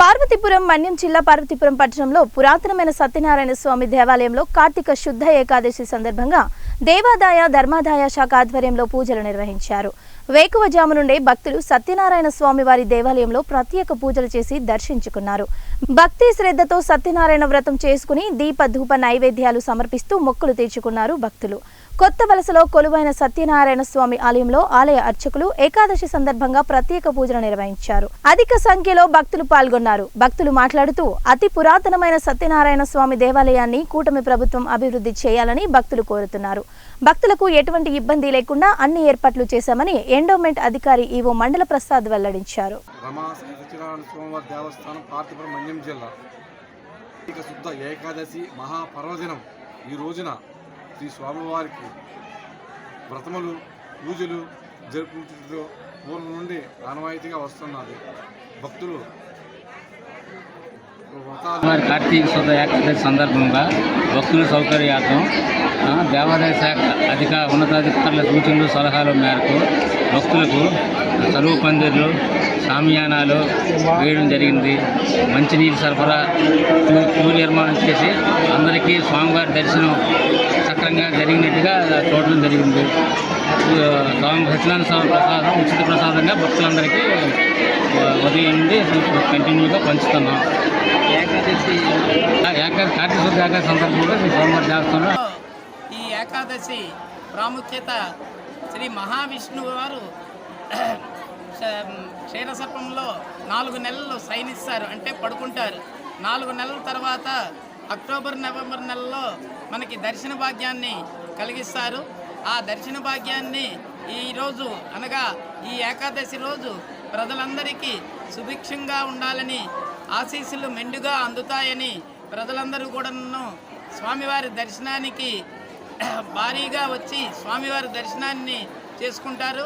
పార్వతీపురం మన్యం జిల్లా పార్వతీపురం పట్టణంలో పురాతనమైన సత్యనారాయణ స్వామి దేవాలయంలో కార్తీక శుద్ధ ఏకాదశి సందర్భంగా దేవాదాయ ధర్మాదాయ శాఖ ఆధ్వర్యంలో పూజలు నిర్వహించారు. వేకువజాము నుండే భక్తులు సత్యనారాయణ స్వామి వారి దేవాలయంలో ప్రత్యేక పూజలు చేసి దర్శించుకున్నారు. భక్తి శ్రద్ధతో సత్యనారాయణ వ్రతం చేసుకుని దీప ధూప నైవేద్యాలు సమర్పిస్తూ మొక్కులు తీర్చుకున్నారు భక్తులు. కొత్త వలసలో కొలువైన సత్యనారాయణ స్వామి ఆలయంలో ఆలయ అర్చకులు ఏకాదశి సందర్భంగా ప్రత్యేక పూజలు నిర్వహించారు. అధిక సంఖ్యలో భక్తులు పాల్గొన్నారు. భక్తులు మాట్లాడుతూ అతి పురాతనమైన సత్యనారాయణ స్వామి దేవాలయాన్ని కూటమి ప్రభుత్వం అభివృద్ధి చేయాలని భక్తులు కోరుతున్నారు. భక్తులకు ఎటువంటి ఇబ్బంది లేకుండా అన్ని ఏర్పాట్లు చేశామని ఎండోమెంట్ అధికారి ఈవో మండల ప్రసాద్ వెల్లడించారు. ఏకాదశి మహాపర్వదినం ఈ రోజున శ్రీ స్వామివారికి వ్రతములు పూజలు జరుపుకుంటూ పూర్వం నుండి ఆనవాయితీగా వస్తున్నది. భక్తులు కార్తీక శుద్ధ ఏకాదశి సందర్భంగా భక్తుల సౌకర్యార్థం దేవాదాయ శాఖ ఉన్నతాధికారుల సూచనలు సలహాల మేరకు భక్తులకు చలువు పందిర్లు సామియానాలు వేయడం జరిగింది. మంచినీరు సరఫరా క్యూ నిర్మాణం చేసి అందరికీ స్వామివారి దర్శనం సక్రంగా జరిగినట్టుగా చూడడం జరిగింది. సత్యనారాయణ స్వామి ప్రసాదం ఉచిత ప్రసాదంగా భక్తులందరికీ ఉదయం నుండి కంటిన్యూగా పంచుతున్నాం. కార్తీక శుద్ధ ఏకాదశి సందర్భంలో స్వామివారి దేవస్థానం ఈ ఏకాదశి ప్రాముఖ్యత శ్రీ మహావిష్ణువు వారు క్షీరసర్పంలో 4 నెలలు శయనిస్తారు, అంటే పడుకుంటారు. 4 నెలల తర్వాత అక్టోబర్ నవంబర్ నెలలో మనకి దర్శన భాగ్యాన్ని కలిగిస్తారు. ఆ దర్శన భాగ్యాన్ని ఈరోజు అనగా ఈ ఏకాదశి రోజు ప్రజలందరికీ సుభిక్షంగా ఉండాలని, ఆశీస్సులు మెండుగా అందుతాయని ప్రజలందరూ కూడాను స్వామివారి దర్శనానికి భారీగా వచ్చి స్వామివారి దర్శనాన్ని చేసుకుంటారు.